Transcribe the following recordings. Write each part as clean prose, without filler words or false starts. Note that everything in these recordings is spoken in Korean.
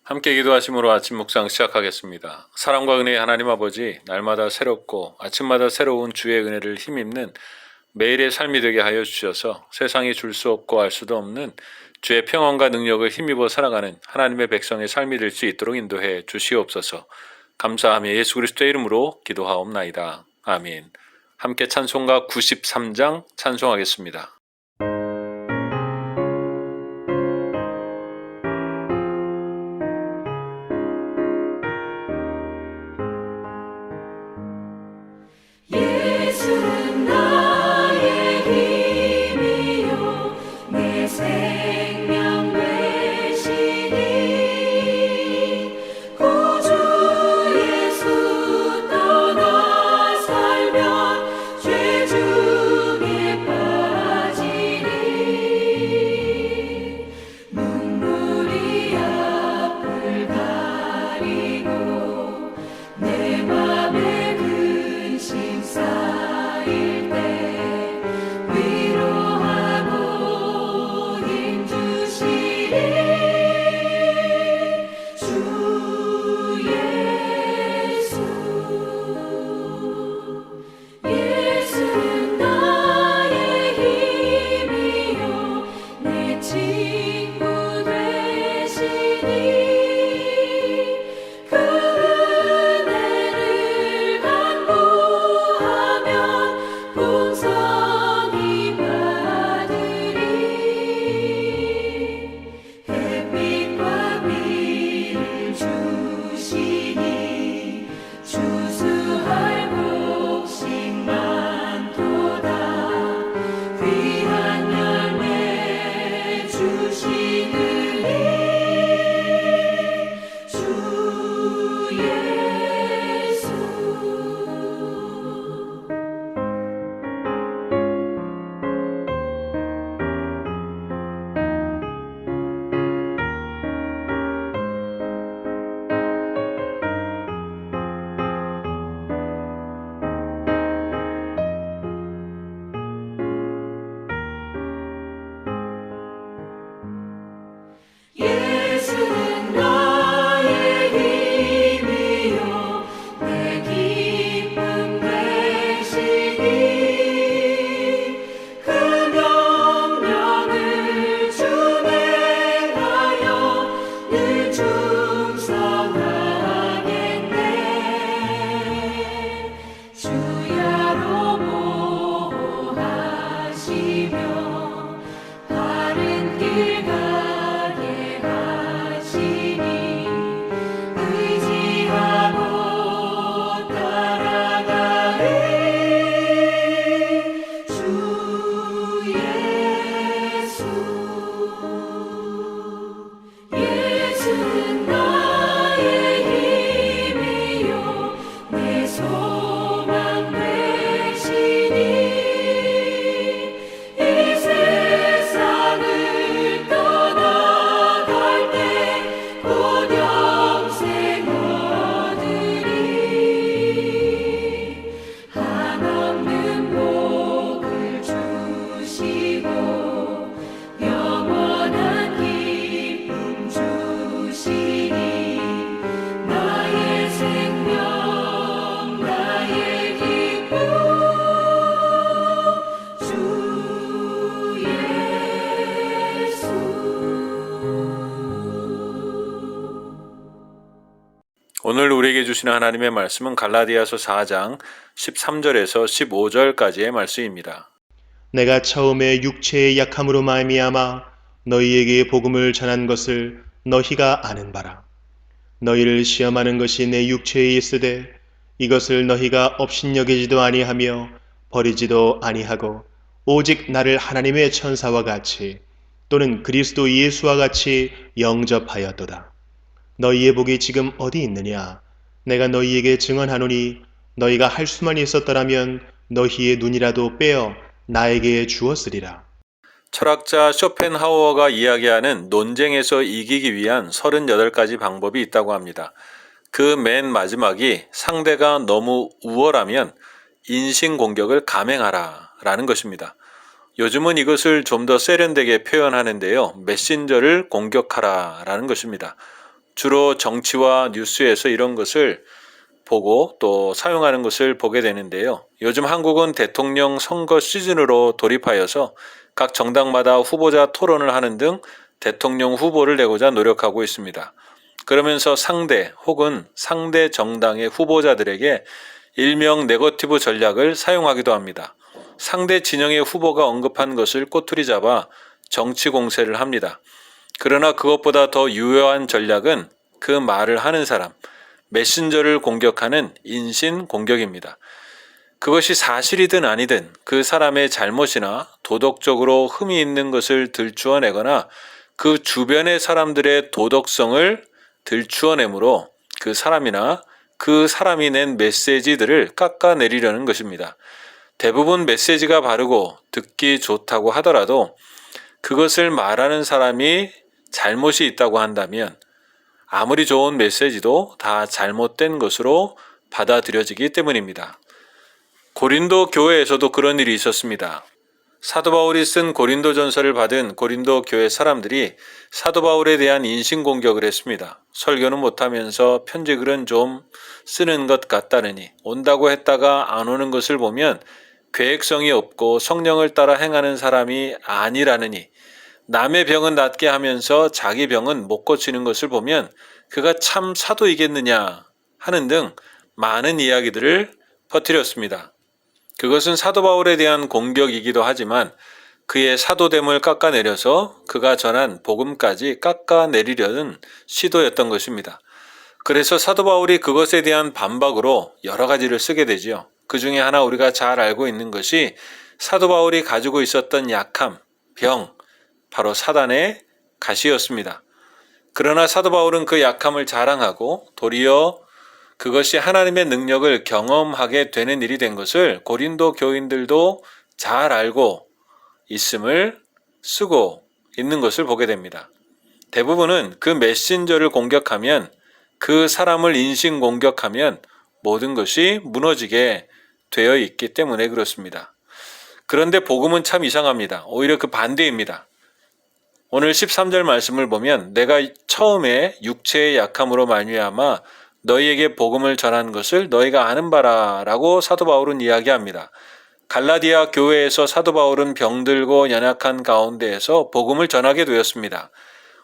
함께 기도하심으로 아침 묵상 시작하겠습니다. 사랑과 은혜의 하나님 아버지, 날마다 새롭고 아침마다 새로운 주의 은혜를 힘입는 매일의 삶이 되게 하여 주셔서 세상이 줄 수 없고 알 수도 없는 주의 평안과 능력을 힘입어 살아가는 하나님의 백성의 삶이 될 수 있도록 인도해 주시옵소서. 감사하며 예수 그리스도의 이름으로 기도하옵나이다. 아멘. 함께 찬송가 93장 찬송하겠습니다. 예수는 나의 힘이요 내 생명 되시니 구주 예수 떠나 살면 죄 중에 빠지리 눈물이 앞을 가리고 내 맘에 근심 쌓일 때 위로하고 힘 주시리 주 예수. 예수는 나의 힘이요 내 친구 되시니 그 은혜를 간구하면 풍성히 받으리 햇빛과 비를 주시니 추수할 곡식 많도다 귀한 열매 주시느니 주 예수. 예수는 나의 힘이요 내 기쁨 되시니 그 명령을 준행하여 늘 충성하겠네 주야로 보호하시며 바른 길 가게 하시니 의지하고 따라가리 주 예수. 예수는 나의 힘이요 내 소망 되시니 이 세상을 떠나갈 때 곧 영생 얻으리 한없는 복을 주시고 영원한 기쁨 주시니 나의 생명 나의 기쁨 주 예수. 오늘 우리에게 주시는 하나님의 말씀은 갈라디아서 4장 13절에서 15절까지의 말씀입니다. 내가 처음에 육체의 약함으로 말미암아 너희에게 복음을 전한 것을 너희가 아는 바라. 너희를 시험하는 것이 내 육체에 있으되 이것을 너희가 업신여기지도 아니하며 버리지도 아니하고 오직 나를 하나님의 천사와 같이 또는 그리스도 예수와 같이 영접하였도다. 너희의 복이 지금 어디 있느냐? 내가 너희에게 증언하노니 너희가 할 수만 있었더라면 너희의 눈이라도 빼어 나에게 주었으리라. 철학자 쇼펜하우어가 이야기하는 논쟁에서 이기기 위한 38가지 방법이 있다고 합니다. 그 맨 마지막이 상대가 너무 우월하면 인신공격을 감행하라 라는 것입니다. 요즘은 이것을 좀 더 세련되게 표현하는데요. 메신저를 공격하라 라는 것입니다. 주로 정치와 뉴스에서 이런 것을 보고 또 사용하는 것을 보게 되는데요. 요즘 한국은 대통령 선거 시즌으로 돌입하여서 각 정당마다 후보자 토론을 하는 등 대통령 후보를 내고자 노력하고 있습니다. 그러면서 상대 혹은 상대 정당의 후보자들에게 일명 네거티브 전략을 사용하기도 합니다. 상대 진영의 후보가 언급한 것을 꼬투리 잡아 정치 공세를 합니다. 그러나 그것보다 더 유효한 전략은 그 말을 하는 사람, 메신저를 공격하는 인신 공격입니다. 그것이 사실이든 아니든 그 사람의 잘못이나 도덕적으로 흠이 있는 것을 들추어내거나 그 주변의 사람들의 도덕성을 들추어내므로 그 사람이나 그 사람이 낸 메시지들을 깎아내리려는 것입니다. 대부분 메시지가 바르고 듣기 좋다고 하더라도 그것을 말하는 사람이 잘못이 있다고 한다면 아무리 좋은 메시지도 다 잘못된 것으로 받아들여지기 때문입니다. 고린도 교회에서도 그런 일이 있었습니다. 사도 바울이 쓴 고린도전서를 받은 고린도 교회 사람들이 사도 바울에 대한 인신공격을 했습니다. 설교는 못하면서 편지글은 좀 쓰는 것 같다느니, 온다고 했다가 안 오는 것을 보면 계획성이 없고 성령을 따라 행하는 사람이 아니라느니, 남의 병은 낫게 하면서 자기 병은 못 고치는 것을 보면 그가 참 사도이겠느냐 하는 등 많은 이야기들을 퍼뜨렸습니다. 그것은 사도 바울에 대한 공격이기도 하지만 그의 사도됨을 깎아내려서 그가 전한 복음까지 깎아내리려는 시도였던 것입니다. 그래서 사도 바울이 그것에 대한 반박으로 여러 가지를 쓰게 되지요. 그 중에 하나 우리가 잘 알고 있는 것이 사도 바울이 가지고 있었던 약함, 병, 바로 사단의 가시였습니다. 그러나 사도 바울은 그 약함을 자랑하고 도리어 그것이 하나님의 능력을 경험하게 되는 일이 된 것을 고린도 교인들도 잘 알고 있음을 쓰고 있는 것을 보게 됩니다. 대부분은 그 메신저를 공격하면, 그 사람을 인신 공격하면 모든 것이 무너지게 되어 있기 때문에 그렇습니다. 그런데 복음은 참 이상합니다. 오히려 그 반대입니다. 오늘 13절 말씀을 보면 내가 처음에 육체의 약함으로 말미암아 너희에게 복음을 전한 것을 너희가 아는 바라라고 사도 바울은 이야기합니다. 갈라디아 교회에서 사도 바울은 병들고 연약한 가운데에서 복음을 전하게 되었습니다.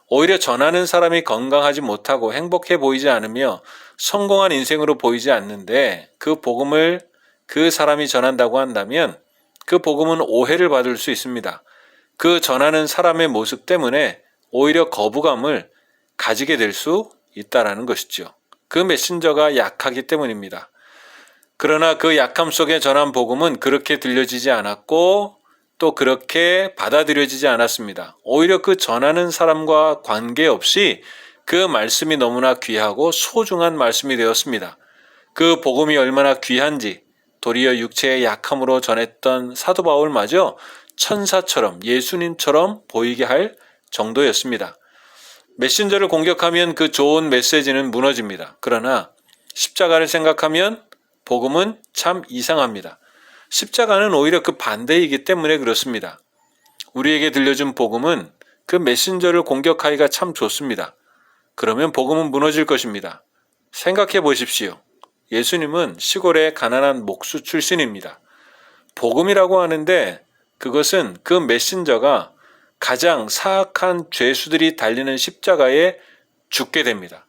오히려 전하는 사람이 건강하지 못하고 행복해 보이지 않으며 성공한 인생으로 보이지 않는데 그 복음을 그 사람이 전한다고 한다면 그 복음은 오해를 받을 수 있습니다. 그 전하는 사람의 모습 때문에 오히려 거부감을 가지게 될 수 있다는 것이죠. 그 메신저가 약하기 때문입니다. 그러나 그 약함 속에 전한 복음은 그렇게 들려지지 않았고 또 그렇게 받아들여지지 않았습니다. 오히려 그 전하는 사람과 관계없이 그 말씀이 너무나 귀하고 소중한 말씀이 되었습니다. 그 복음이 얼마나 귀한지 도리어 육체의 약함으로 전했던 사도 바울마저 천사처럼 예수님처럼 보이게 할 정도였습니다. 메신저를 공격하면 그 좋은 메시지는 무너집니다. 그러나 십자가를 생각하면 복음은 참 이상합니다. 십자가는 오히려 그 반대이기 때문에 그렇습니다. 우리에게 들려준 복음은 그 메신저를 공격하기가 참 좋습니다. 그러면 복음은 무너질 것입니다. 생각해 보십시오. 예수님은 시골의 가난한 목수 출신입니다. 복음이라고 하는데 그것은 그 메신저가 가장 사악한 죄수들이 달리는 십자가에 죽게 됩니다.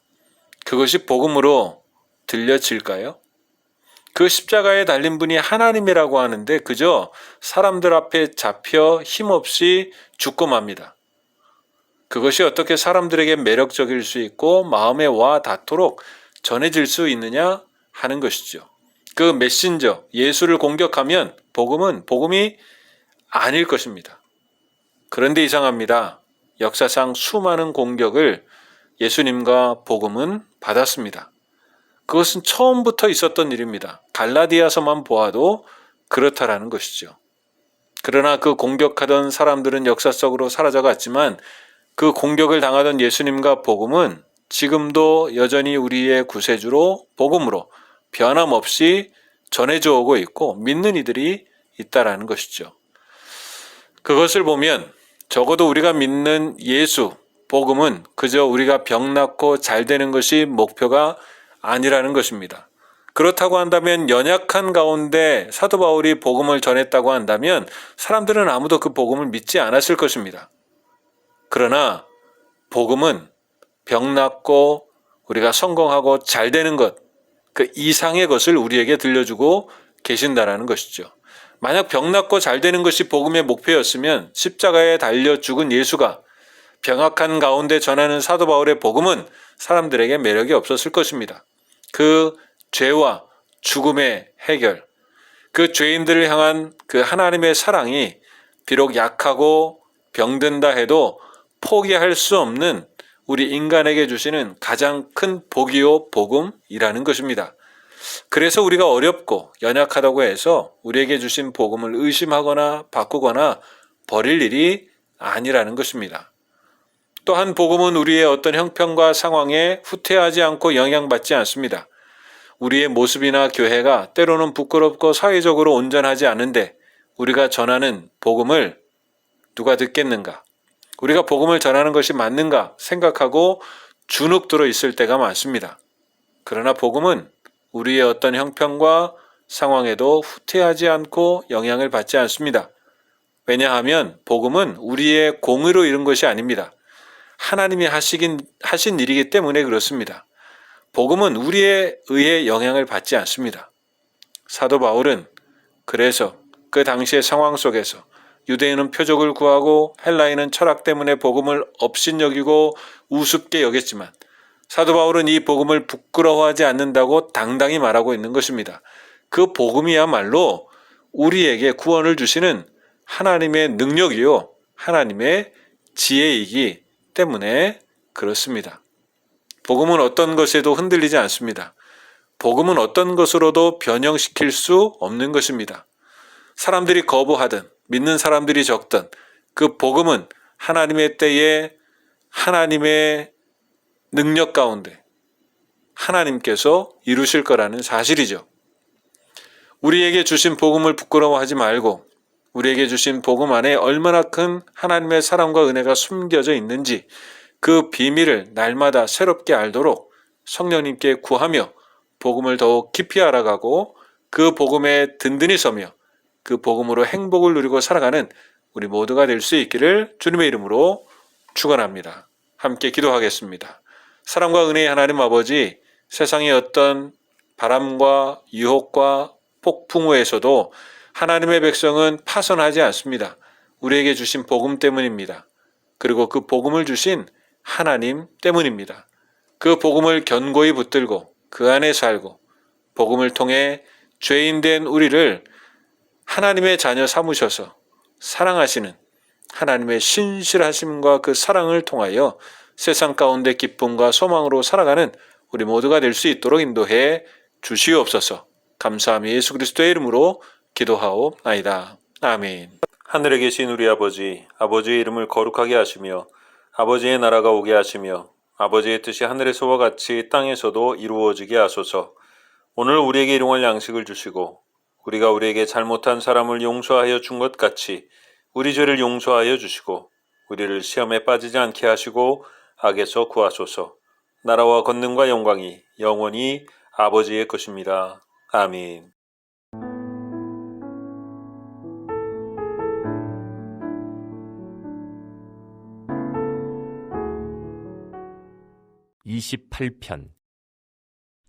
그것이 복음으로 들려질까요? 그 십자가에 달린 분이 하나님이라고 하는데 그저 사람들 앞에 잡혀 힘없이 죽고 맙니다. 그것이 어떻게 사람들에게 매력적일 수 있고 마음에 와 닿도록 전해질 수 있느냐 하는 것이죠. 그 메신저, 예수를 공격하면 복음은 복음이 아닐 것입니다. 그런데 이상합니다. 역사상 수많은 공격을 예수님과 복음은 받았습니다. 그것은 처음부터 있었던 일입니다. 갈라디아서만 보아도 그렇다라는 것이죠. 그러나 그 공격하던 사람들은 역사 속으로 사라져갔지만 그 공격을 당하던 예수님과 복음은 지금도 여전히 우리의 구세주로 복음으로 변함없이 전해져 오고 있고 믿는 이들이 있다라는 것이죠. 그것을 보면 적어도 우리가 믿는 예수, 복음은 그저 우리가 병 낫고 잘 되는 것이 목표가 아니라는 것입니다. 그렇다고 한다면 연약한 가운데 사도 바울이 복음을 전했다고 한다면 사람들은 아무도 그 복음을 믿지 않았을 것입니다. 그러나 복음은 병 낫고 우리가 성공하고 잘 되는 것, 그 이상의 것을 우리에게 들려주고 계신다라는 것이죠. 만약 병 낫고 잘 되는 것이 복음의 목표였으면 십자가에 달려 죽은 예수가 병악한 가운데 전하는 사도 바울의 복음은 사람들에게 매력이 없었을 것입니다. 그 죄와 죽음의 해결, 그 죄인들을 향한 그 하나님의 사랑이 비록 약하고 병든다 해도 포기할 수 없는 우리 인간에게 주시는 가장 큰 복이요 복음이라는 것입니다. 그래서 우리가 어렵고 연약하다고 해서 우리에게 주신 복음을 의심하거나 바꾸거나 버릴 일이 아니라는 것입니다. 또한 복음은 우리의 어떤 형편과 상황에 후퇴하지 않고 영향받지 않습니다. 우리의 모습이나 교회가 때로는 부끄럽고 사회적으로 온전하지 않은데 우리가 전하는 복음을 누가 듣겠는가? 우리가 복음을 전하는 것이 맞는가 생각하고 주눅들어 있을 때가 많습니다. 그러나 복음은 우리의 어떤 형편과 상황에도 후퇴하지 않고 영향을 받지 않습니다. 왜냐하면 복음은 우리의 공의로 이룬 것이 아닙니다. 하나님이 하신 일이기 때문에 그렇습니다. 복음은 우리에 의해 영향을 받지 않습니다. 사도 바울은 그래서 그 당시의 상황 속에서 유대인은 표적을 구하고 헬라인은 철학 때문에 복음을 업신여기고 우습게 여겼지만 사도 바울은 이 복음을 부끄러워하지 않는다고 당당히 말하고 있는 것입니다. 그 복음이야말로 우리에게 구원을 주시는 하나님의 능력이요 하나님의 지혜이기 때문에 그렇습니다. 복음은 어떤 것에도 흔들리지 않습니다. 복음은 어떤 것으로도 변형시킬 수 없는 것입니다. 사람들이 거부하든 믿는 사람들이 적든 그 복음은 하나님의 때에 하나님의 능력 가운데 하나님께서 이루실 거라는 사실이죠. 우리에게 주신 복음을 부끄러워하지 말고 우리에게 주신 복음 안에 얼마나 큰 하나님의 사랑과 은혜가 숨겨져 있는지 그 비밀을 날마다 새롭게 알도록 성령님께 구하며 복음을 더욱 깊이 알아가고 그 복음에 든든히 서며 그 복음으로 행복을 누리고 살아가는 우리 모두가 될 수 있기를 주님의 이름으로 축원합니다. 함께 기도하겠습니다. 사랑과 은혜의 하나님 아버지, 세상의 어떤 바람과 유혹과 폭풍우에서도 하나님의 백성은 파선하지 않습니다. 우리에게 주신 복음 때문입니다. 그리고 그 복음을 주신 하나님 때문입니다. 그 복음을 견고히 붙들고 그 안에 살고 복음을 통해 죄인된 우리를 하나님의 자녀 삼으셔서 사랑하시는 하나님의 신실하심과 그 사랑을 통하여 세상 가운데 기쁨과 소망으로 살아가는 우리 모두가 될 수 있도록 인도해 주시옵소서. 감사하며 예수 그리스도의 이름으로 기도하옵나이다. 아멘. 하늘에 계신 우리 아버지, 아버지의 이름을 거룩하게 하시며 아버지의 나라가 오게 하시며 아버지의 뜻이 하늘에서와 같이 땅에서도 이루어지게 하소서. 오늘 우리에게 일용할 양식을 주시고 우리가 우리에게 잘못한 사람을 용서하여 준 것 같이 우리 죄를 용서하여 주시고 우리를 시험에 빠지지 않게 하시고 악에서 구하소서. 나라와 권능과 영광이 영원히 아버지의 것입니다. 아멘. (28편)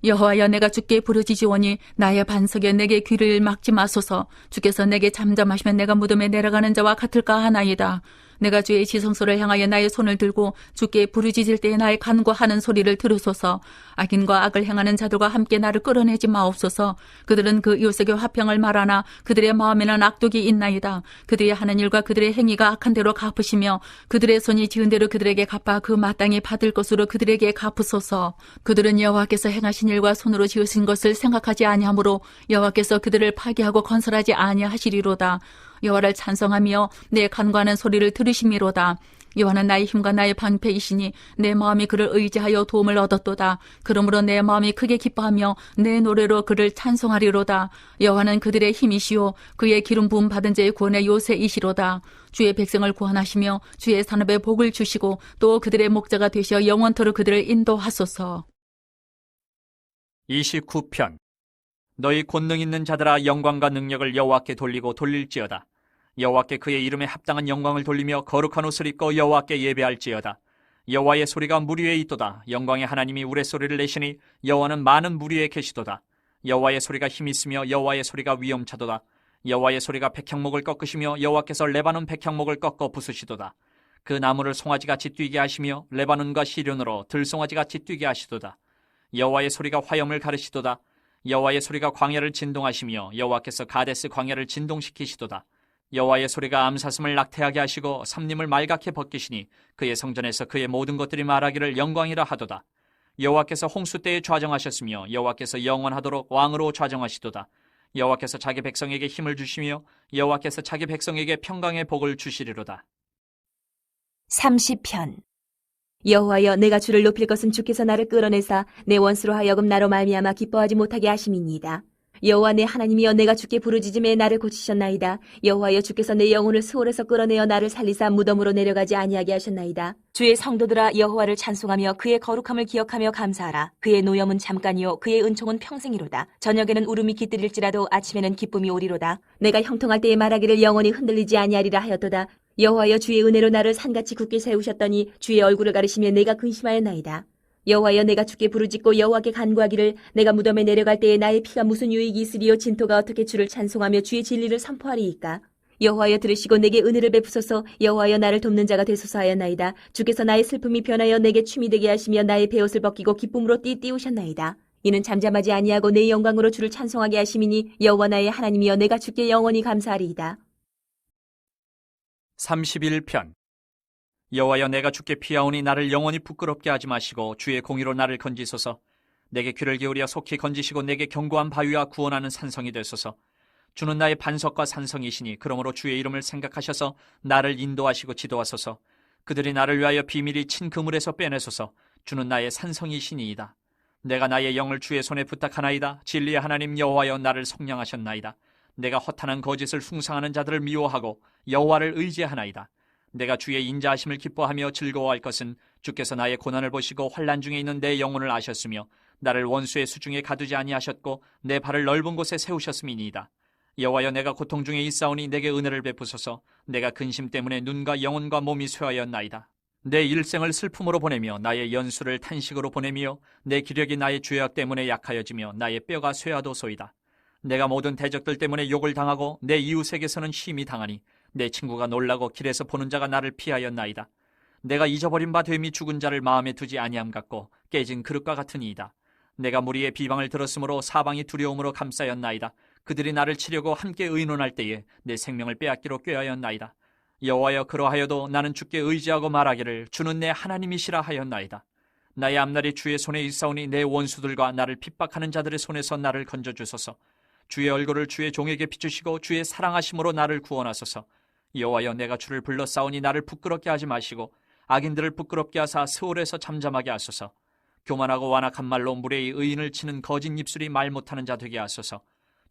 여호와여, 내가 주께 부르짖으오니 나의 반석에 내게 귀를 막지 마소서. 주께서 내게 잠잠하시면 내가 무덤에 내려가는 자와 같을까 하나이다. 내가 주의 지성소를 향하여 나의 손을 들고 주께 부르짖을 때에 나의 간구하는 소리를 들으소서. 악인과 악을 행하는 자들과 함께 나를 끌어내지 마옵소서. 그들은 그 이웃에게 화평을 말하나 그들의 마음에는 악독이 있나이다. 그들이 하는 일과 그들의 행위가 악한 대로 갚으시며 그들의 손이 지은 대로 그들에게 갚아 그 마땅히 받을 것으로 그들에게 갚으소서. 그들은 여호와께서 행하신 일과 손으로 지으신 것을 생각하지 아니하므로 여호와께서 그들을 파괴하고 건설하지 아니하시리로다. 여호와를 찬송하며 내 간구하는 소리를 들으심이로다. 여호와는 나의 힘과 나의 방패이시니 내 마음이 그를 의지하여 도움을 얻었도다. 그러므로 내 마음이 크게 기뻐하며 내 노래로 그를 찬송하리로다. 여호와는 그들의 힘이시요 그의 기름 부음 받은 자의 구원의 요새이시로다. 주의 백성을 구원하시며 주의 산업에 복을 주시고 또 그들의 목자가 되시어 영원토록 그들을 인도하소서. 29편. 너희 권능 있는 자들아, 영광과 능력을 여호와께 돌리고 돌릴지어다. 여호와께 그의 이름에 합당한 영광을 돌리며 거룩한 옷을 입고 여호와께 예배할지어다. 여호와의 소리가 물 위에 있도다. 영광의 하나님이 우레소리를 내시니 여호와는 많은 물 위에 계시도다. 여호와의 소리가 힘 있으며 여호와의 소리가 위엄차도다. 여호와의 소리가 백향목을 꺾으시며 여호와께서 레바논 백향목을 꺾어 부수시도다. 그 나무를 송아지같이 뛰게 하시며 레바논과 시련으로 들송아지같이 뛰게 하시도다. 여호와의 소리가 화염을 가르시도다. 여호와의 소리가 광야를 진동하시며 여호와께서 가데스 광야를 진동시키시도다. 여호와의 소리가 암사슴을 낙태하게 하시고 삼림을 말갛게 벗기시니 그의 성전에서 그의 모든 것들이 말하기를 영광이라 하도다. 여호와께서 홍수 때에 좌정하셨으며 여호와께서 영원하도록 왕으로 좌정하시도다. 여호와께서 자기 백성에게 힘을 주시며 여호와께서 자기 백성에게 평강의 복을 주시리로다. 30편. 여호와여, 내가 주를 높일 것은 주께서 나를 끌어내사 내 원수로 하여금 나로 말미암아 기뻐하지 못하게 하심이니이다. 여호와 내 하나님이여, 내가 주께 부르짖음에 나를 고치셨나이다. 여호와여, 주께서 내 영혼을 스올에서 끌어내어 나를 살리사 무덤으로 내려가지 아니하게 하셨나이다. 주의 성도들아, 여호와를 찬송하며 그의 거룩함을 기억하며 감사하라. 그의 노염은 잠깐이요 그의 은총은 평생이로다. 저녁에는 울음이 깃들일지라도 아침에는 기쁨이 오리로다. 내가 형통할 때에 말하기를 영원히 흔들리지 아니하리라 하였도다. 여호와여, 주의 은혜로 나를 산같이 굳게 세우셨더니 주의 얼굴을 가리시며 내가 근심하였나이다. 여호와여, 내가 주께 부르짖고 여호와께 간구하기를 내가 무덤에 내려갈 때에 나의 피가 무슨 유익이 있으리요 진토가 어떻게 주를 찬송하며 주의 진리를 선포하리이까. 여호와여, 들으시고 내게 은혜를 베푸소서. 여호와여, 나를 돕는 자가 되소서 하였나이다. 주께서 나의 슬픔이 변하여 내게 춤이 되게 하시며 나의 베옷을 벗기고 기쁨으로 띠띠우셨나이다. 이는 잠잠하지 아니하고 내 영광으로 주를 찬송하게 하심이니 여호와 나의 하나님이여, 내가 주께 영원히 감사하리이다. 31편. 여호와여, 내가 주께 피하오니 나를 영원히 부끄럽게 하지 마시고 주의 공의로 나를 건지소서. 내게 귀를 기울여 속히 건지시고 내게 견고한 바위와 구원하는 산성이 되소서. 주는 나의 반석과 산성이시니 그러므로 주의 이름을 생각하셔서 나를 인도하시고 지도하소서. 그들이 나를 위하여 비밀이 친 그물에서 빼내소서. 주는 나의 산성이시니이다. 내가 나의 영을 주의 손에 부탁하나이다. 진리의 하나님 여호와여, 나를 속량하셨나이다. 내가 허탄한 거짓을 숭상하는 자들을 미워하고 여호와를 의지하나이다. 내가 주의 인자하심을 기뻐하며 즐거워할 것은 주께서 나의 고난을 보시고 환난 중에 있는 내 영혼을 아셨으며 나를 원수의 수중에 가두지 아니하셨고 내 발을 넓은 곳에 세우셨음이니이다. 여호와여, 내가 고통 중에 있사오니 내게 은혜를 베푸소서. 내가 근심 때문에 눈과 영혼과 몸이 쇠하였나이다. 내 일생을 슬픔으로 보내며 나의 연수를 탄식으로 보내며 내 기력이 나의 죄악 때문에 약하여지며 나의 뼈가 쇠하도소이다. 내가 모든 대적들 때문에 욕을 당하고 내 이웃에게서는 심히 당하니 내 친구가 놀라고 길에서 보는 자가 나를 피하였나이다. 내가 잊어버린 바 됨이 죽은 자를 마음에 두지 아니함 같고 깨진 그릇과 같으니이다. 내가 무리의 비방을 들었으므로 사방이 두려움으로 감싸였나이다. 그들이 나를 치려고 함께 의논할 때에 내 생명을 빼앗기로 꾀하였나이다. 여호와여, 그러하여도 나는 주께 의지하고 말하기를 주는 내 하나님이시라 하였나이다. 나의 앞날이 주의 손에 있사오니 내 원수들과 나를 핍박하는 자들의 손에서 나를 건져주소서. 주의 얼굴을 주의 종에게 비추시고 주의 사랑하심으로 나를 구원하소서. 여호와여, 내가 주를 불러 싸우니 나를 부끄럽게 하지 마시고 악인들을 부끄럽게 하사 스올에서 잠잠하게 하소서. 교만하고 완악한 말로 무례히 의인을 치는 거짓 입술이 말 못하는 자 되게 하소서.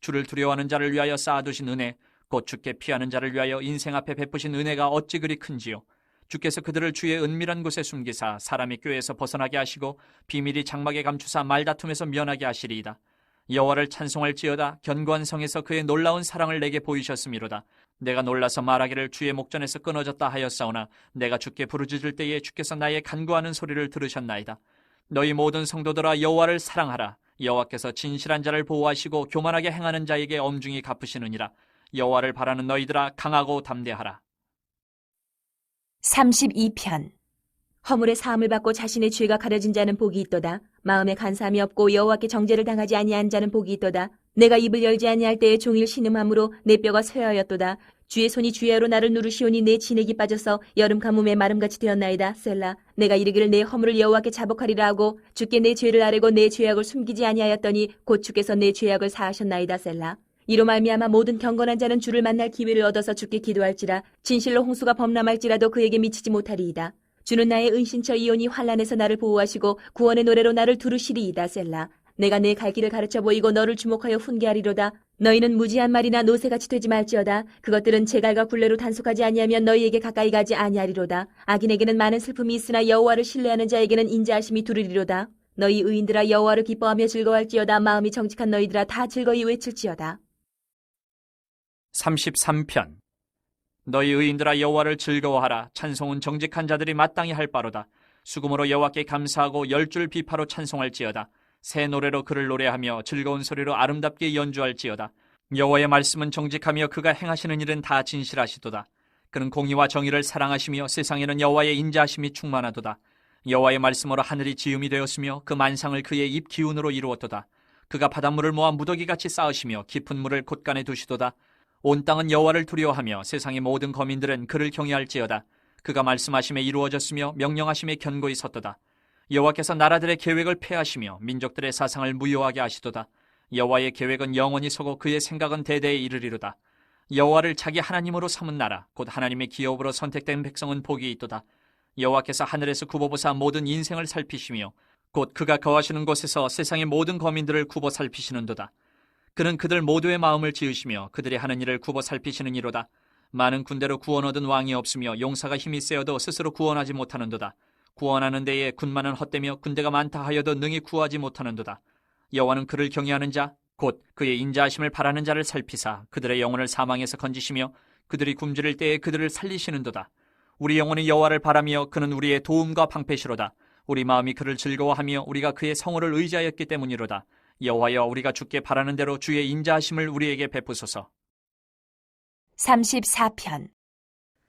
주를 두려워하는 자를 위하여 쌓아두신 은혜, 곧 주께 피하는 자를 위하여 인생 앞에 베푸신 은혜가 어찌 그리 큰지요. 주께서 그들을 주의 은밀한 곳에 숨기사 사람의 꾀에서 벗어나게 하시고 비밀이 장막에 감추사 말다툼에서 면하게 하시리이다. 여호와를 찬송할지어다. 견고한 성에서 그의 놀라운 사랑을 내게 보이셨음이로다. 내가 놀라서 말하기를 주의 목전에서 끊어졌다 하였사오나 내가 주께 부르짖을 때에 주께서 나의 간구하는 소리를 들으셨나이다. 너희 모든 성도들아, 여호와를 사랑하라. 여호와께서 진실한 자를 보호하시고 교만하게 행하는 자에게 엄중히 갚으시느니라. 여호와를 바라는 너희들아, 강하고 담대하라. 32편. 허물의 사함을 받고 자신의 죄가 가려진 자는 복이 있도다. 마음에 간사함이 없고 여호와께 정죄를 당하지 아니한 자는 복이 있도다. 내가 입을 열지 아니할 때에 종일 신음함으로 내 뼈가 쇠하였도다. 주의 손이 주야로 나를 누르시오니 내 진액이 빠져서 여름 가뭄에 마름같이 되었나이다. 셀라. 내가 이르기를 내 허물을 여호와께 자복하리라 하고 주께 내 죄를 아뢰고 내 죄악을 숨기지 아니하였더니 곧 주께서 내 죄악을 사하셨나이다. 셀라. 이로 말미암아 모든 경건한 자는 주를 만날 기회를 얻어서 주께 기도할지라 진실로 홍수가 범람할지라도 그에게 미치지 못하리이다. 주는 나의 은신처 이오니 환난에서 나를 보호하시고 구원의 노래로 나를 두루시리이다. 셀라. 내가 내 갈 길을 가르쳐 보이고 너를 주목하여 훈계하리로다. 너희는 무지한 말이나 노새같이 되지 말지어다. 그것들은 제갈과 굴레로 단속하지 아니하면 너희에게 가까이 가지 아니하리로다. 악인에게는 많은 슬픔이 있으나 여호와를 신뢰하는 자에게는 인자하심이 두르리로다. 너희 의인들아 여호와를 기뻐하며 즐거워할지어다. 마음이 정직한 너희들아 다 즐거이 외칠지어다. 33편. 너희 의인들아 여호와를 즐거워하라. 찬송은 정직한 자들이 마땅히 할 바로다. 수금으로 여호와께 감사하고 10줄 비파로 찬송할지어다. 새 노래로 그를 노래하며 즐거운 소리로 아름답게 연주할지어다. 여호와의 말씀은 정직하며 그가 행하시는 일은 다 진실하시도다. 그는 공의와 정의를 사랑하시며 세상에는 여호와의 인자하심이 충만하도다. 여호와의 말씀으로 하늘이 지음이 되었으며 그 만상을 그의 입 기운으로 이루었도다. 그가 바닷물을 모아 무더기같이 쌓으시며 깊은 물을 곳간에 두시도다. 온 땅은 여호와를 두려워하며 세상의 모든 거민들은 그를 경외할지어다. 그가 말씀하심에 이루어졌으며 명령하심에 견고히 섰도다. 여호와께서 나라들의 계획을 폐하시며 민족들의 사상을 무효하게 하시도다. 여호와의 계획은 영원히 서고 그의 생각은 대대에 이르리로다. 여호와를 자기 하나님으로 삼은 나라 곧 하나님의 기업으로 선택된 백성은 복이 있도다. 여호와께서 하늘에서 굽어보사 모든 인생을 살피시며 곧 그가 거하시는 곳에서 세상의 모든 거민들을 굽어 살피시는도다. 그는 그들 모두의 마음을 지으시며 그들이 하는 일을 굽어 살피시는 이로다. 많은 군대로 구원 얻은 왕이 없으며 용사가 힘이 세어도 스스로 구원하지 못하는도다. 구원하는 데에 군마는 헛되며 군대가 많다 하여도 능히 구하지 못하는도다. 여호와는 그를 경외하는 자 곧 그의 인자하심을 바라는 자를 살피사 그들의 영혼을 사망에서 건지시며 그들이 굶주릴 때에 그들을 살리시는도다. 우리 영혼이 여호와를 바라며 그는 우리의 도움과 방패시로다. 우리 마음이 그를 즐거워하며 우리가 그의 성호를 의지하였기 때문이로다. 여호와여 우리가 주께 바라는 대로 주의 인자하심을 우리에게 베푸소서. 34편.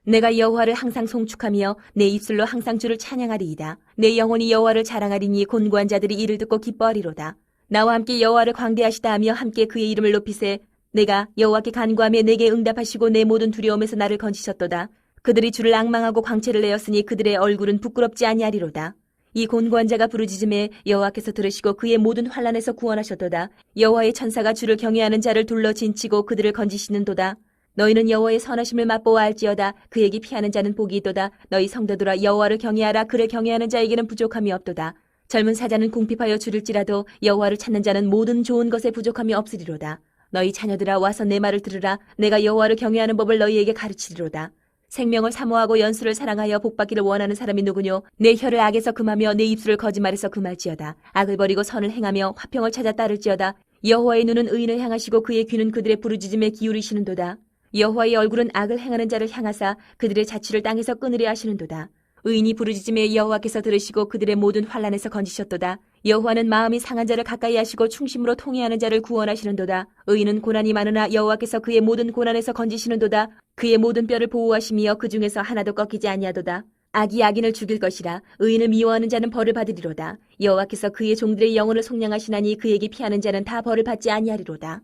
내가 여호와를 항상 송축하며 내 입술로 항상 주를 찬양하리이다. 내 영혼이 여호와를 자랑하리니 곤고한 자들이 이를 듣고 기뻐하리로다. 나와 함께 여호와를 광대하시다 하며 함께 그의 이름을 높이세. 내가 여호와께 간구하며 내게 응답하시고 내 모든 두려움에서 나를 건지셨도다. 그들이 주를 앙망하고 광채를 내었으니 그들의 얼굴은 부끄럽지 아니하리로다. 이 곤고한 자가 부르짖음에 여호와께서 들으시고 그의 모든 환난에서 구원하셨도다. 여호와의 천사가 주를 경외하는 자를 둘러 진치고 그들을 건지시는도다. 너희는 여호와의 선하심을 맛보아 알지어다. 그에게 피하는 자는 복이 있도다. 너희 성도들아 여호와를 경외하라. 그를 경외하는 자에게는 부족함이 없도다. 젊은 사자는 궁핍하여 줄일지라도 여호와를 찾는 자는 모든 좋은 것에 부족함이 없으리로다. 너희 자녀들아 와서 내 말을 들으라. 내가 여호와를 경외하는 법을 너희에게 가르치리로다. 생명을 사모하고 연수를 사랑하여 복받기를 원하는 사람이 누구뇨? 내 혀를 악에서 금하며 내 입술을 거짓말에서 금할지어다. 악을 버리고 선을 행하며 화평을 찾아 따를지어다. 여호와의 눈은 의인을 향하시고 그의 귀는 그들의 부르짖음에 기울이시는도다. 여호와의 얼굴은 악을 행하는 자를 향하사 그들의 자취를 땅에서 끊으려 하시는도다. 의인이 부르짖음에 여호와께서 들으시고 그들의 모든 환난에서 건지셨도다. 여호와는 마음이 상한 자를 가까이 하시고 충심으로 통회하는 자를 구원하시는도다. 의인은 고난이 많으나 여호와께서 그의 모든 고난에서 건지시는도다. 그의 모든 뼈를 보호하시며 그 중에서 하나도 꺾이지 아니하도다. 악이 악인을 죽일 것이라. 의인을 미워하는 자는 벌을 받으리로다. 여호와께서 그의 종들의 영혼을 속량하시나니 그에게 피하는 자는 다 벌을 받지 아니하리로다.